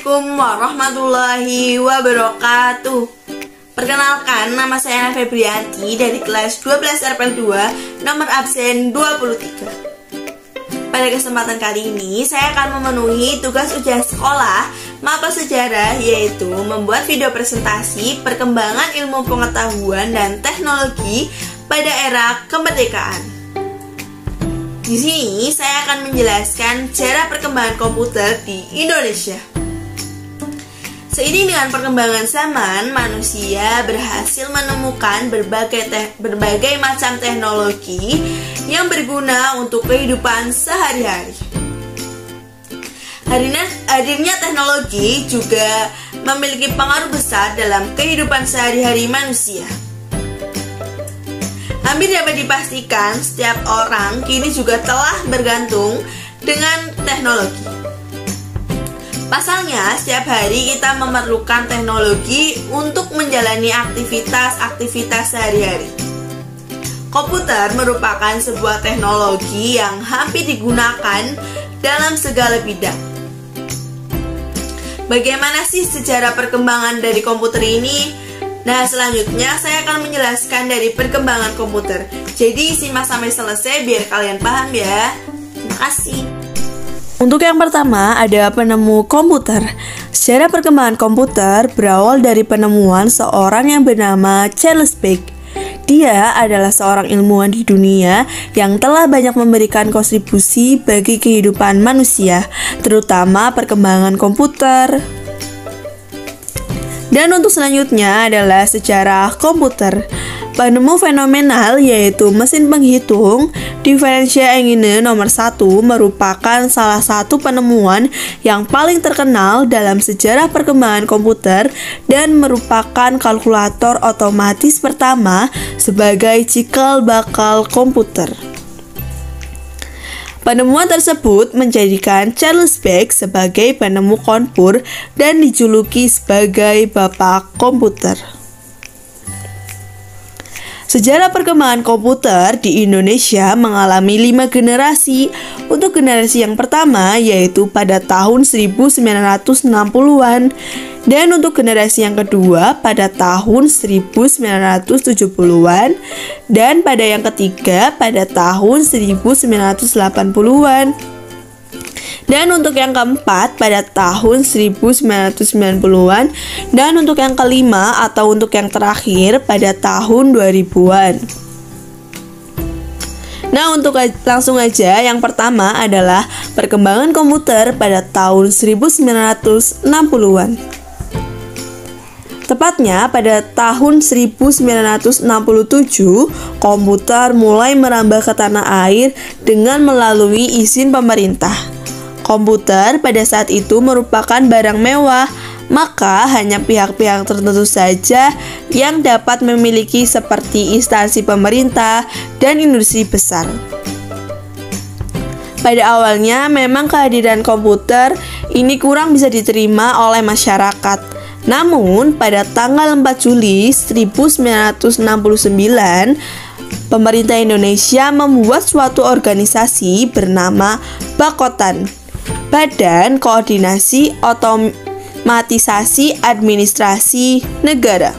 Assalamualaikum warahmatullahi wabarakatuh. Perkenalkan, nama saya Ana Febrianti dari kelas 12 RPL 2, nomor absen 23. Pada kesempatan kali ini, saya akan memenuhi tugas ujian sekolah maba sejarah, yaitu membuat video presentasi perkembangan ilmu pengetahuan dan teknologi pada era kemerdekaan. Di sini saya akan menjelaskan sejarah perkembangan komputer di Indonesia. Seiring dengan perkembangan zaman, manusia berhasil menemukan berbagai macam teknologi yang berguna untuk kehidupan sehari-hari. Hadirnya teknologi juga memiliki pengaruh besar dalam kehidupan sehari-hari manusia. Hampir dapat dipastikan setiap orang kini juga telah bergantung dengan teknologi. Pasalnya, setiap hari kita memerlukan teknologi untuk menjalani aktivitas sehari-hari. Komputer merupakan sebuah teknologi yang hampir digunakan dalam segala bidang. Bagaimana sih sejarah perkembangan dari komputer ini? Nah, selanjutnya saya akan menjelaskan dari perkembangan komputer. Jadi simak sampai selesai biar kalian paham ya. Terima kasih. Untuk yang pertama ada penemu komputer. Sejarah perkembangan komputer berawal dari penemuan seorang yang bernama Charles Babbage. Dia adalah seorang ilmuwan di dunia yang telah banyak memberikan kontribusi bagi kehidupan manusia, terutama perkembangan komputer. Dan untuk selanjutnya adalah sejarah komputer. Penemu fenomenal yaitu mesin penghitung Differential nomor 1 merupakan salah satu penemuan yang paling terkenal dalam sejarah perkembangan komputer dan merupakan kalkulator otomatis pertama sebagai cikal bakal komputer. Penemuan tersebut menjadikan Charles Babbage sebagai penemu komputer dan dijuluki sebagai Bapak Komputer. Sejarah perkembangan komputer di Indonesia mengalami 5 generasi. Untuk generasi yang pertama yaitu pada tahun 1960-an dan untuk generasi yang kedua pada tahun 1970-an dan pada yang ketiga pada tahun 1980-an. Dan untuk yang keempat pada tahun 1990-an dan untuk yang kelima atau untuk yang terakhir pada tahun 2000-an. Nah, untuk langsung aja yang pertama adalah perkembangan komputer pada tahun 1960-an. Tepatnya pada tahun 1967, komputer mulai merambah ke tanah air dengan melalui izin pemerintah. Komputer pada saat itu merupakan barang mewah, maka hanya pihak-pihak tertentu saja yang dapat memiliki seperti instansi pemerintah dan industri besar. Pada awalnya memang kehadiran komputer ini kurang bisa diterima oleh masyarakat. Namun pada tanggal 4 Juli 1969, pemerintah Indonesia membuat suatu organisasi bernama Bakotan, Badan Koordinasi Otomatisasi Administrasi Negara.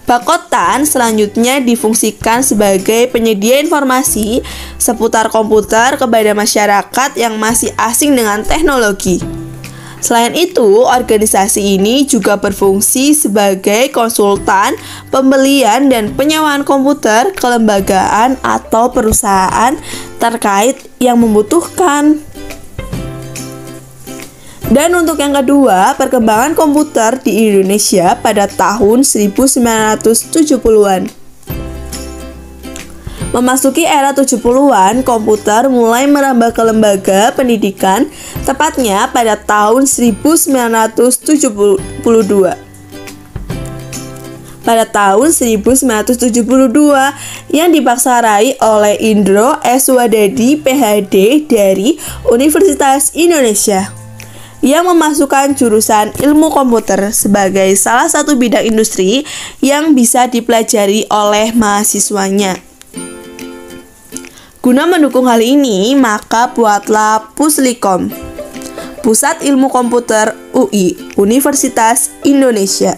Bakotan selanjutnya difungsikan sebagai penyedia informasi seputar komputer kepada masyarakat yang masih asing dengan teknologi. Selain itu, organisasi ini juga berfungsi sebagai konsultan pembelian dan penyewaan komputer ke lembagaan atau perusahaan terkait yang membutuhkan. Dan untuk yang kedua, perkembangan komputer di Indonesia pada tahun 1970-an. Memasuki era 70-an, komputer mulai merambah ke lembaga pendidikan, tepatnya pada tahun 1972. Pada tahun 1972, yang dipaksa raih oleh Indro S. Wadadi, PhD dari Universitas Indonesia, yang memasukkan jurusan ilmu komputer sebagai salah satu bidang industri yang bisa dipelajari oleh mahasiswanya. Guna mendukung hal ini, maka buatlah Puslikom. Pusat Ilmu Komputer UI, Universitas Indonesia.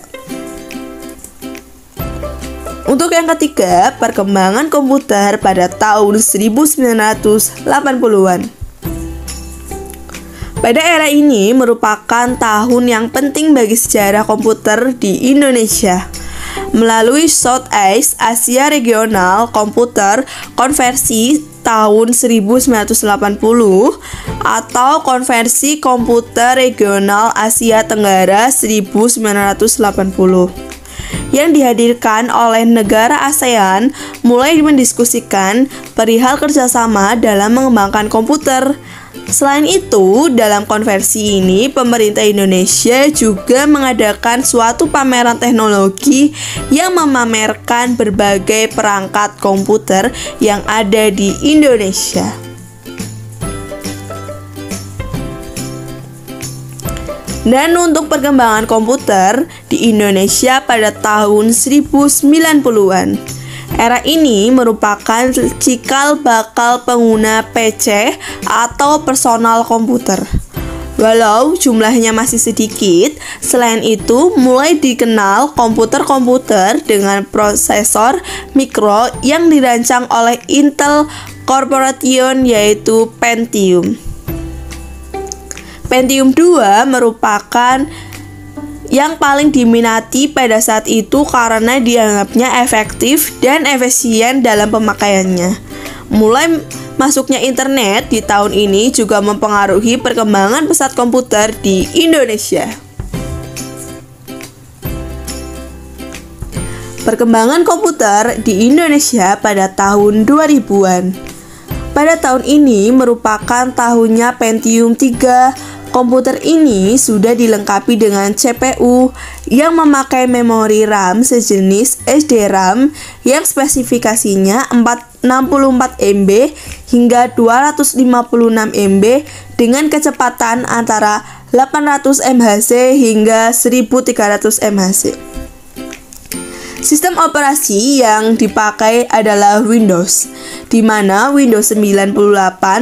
Untuk yang ketiga, perkembangan komputer pada tahun 1980-an. Pada era ini merupakan tahun yang penting bagi sejarah komputer di Indonesia. Melalui Southeast Asia Regional Computer Konversi tahun 1980 atau Konversi Komputer Regional Asia Tenggara 1980 yang dihadirkan oleh negara ASEAN mulai mendiskusikan perihal kerjasama dalam mengembangkan komputer. Selain itu, dalam konversi ini, pemerintah Indonesia juga mengadakan suatu pameran teknologi yang memamerkan berbagai perangkat komputer yang ada di Indonesia. Dan untuk perkembangan komputer di Indonesia pada tahun 1090-an. Era ini merupakan cikal bakal pengguna PC atau personal komputer. Walau jumlahnya masih sedikit, selain itu mulai dikenal komputer-komputer dengan prosesor mikro yang dirancang oleh Intel Corporation yaitu Pentium. Pentium 2 merupakan yang paling diminati pada saat itu karena dianggapnya efektif dan efisien dalam pemakaiannya. Mulai masuknya internet di tahun ini juga mempengaruhi perkembangan pesat komputer di Indonesia. Perkembangan komputer di Indonesia pada tahun 2000-an. Pada tahun ini merupakan tahunnya Pentium 3. Komputer ini sudah dilengkapi dengan CPU yang memakai memori RAM sejenis SDRAM yang spesifikasinya 64 MB hingga 256 MB dengan kecepatan antara 800 MHz hingga 1300 MHz. Sistem operasi yang dipakai adalah Windows, di mana Windows 98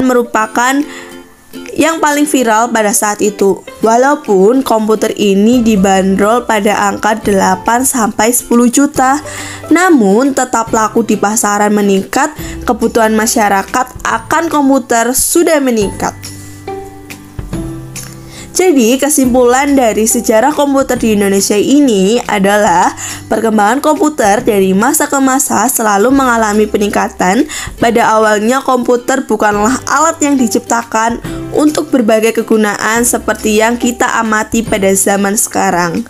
merupakan yang paling viral pada saat itu. Walaupun komputer ini dibanderol pada angka 8-10 juta, namun tetap laku di pasaran meningkat. Kebutuhan masyarakat akan komputer sudah meningkat. Jadi, kesimpulan dari sejarah komputer di Indonesia ini adalah perkembangan komputer dari masa ke masa selalu mengalami peningkatan. Pada awalnya komputer bukanlah alat yang diciptakan untuk berbagai kegunaan seperti yang kita amati pada zaman sekarang.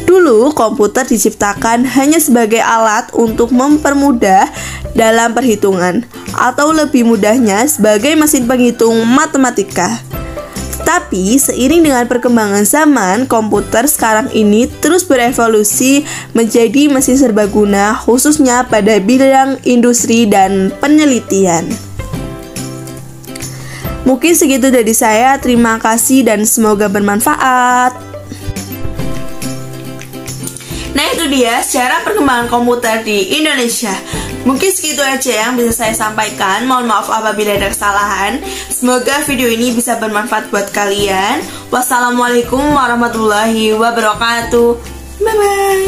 Dulu komputer diciptakan hanya sebagai alat untuk mempermudah dalam perhitungan, atau lebih mudahnya sebagai mesin penghitung matematika. Tapi seiring dengan perkembangan zaman, komputer sekarang ini terus berevolusi menjadi mesin serbaguna khususnya pada bidang industri dan penelitian. Mungkin segitu dari saya, terima kasih dan semoga bermanfaat. Nah, itu dia sejarah perkembangan komputer di Indonesia. Mungkin segitu aja yang bisa saya sampaikan. Mohon maaf apabila ada kesalahan. Semoga video ini bisa bermanfaat buat kalian. Wassalamualaikum warahmatullahi wabarakatuh. Bye-bye.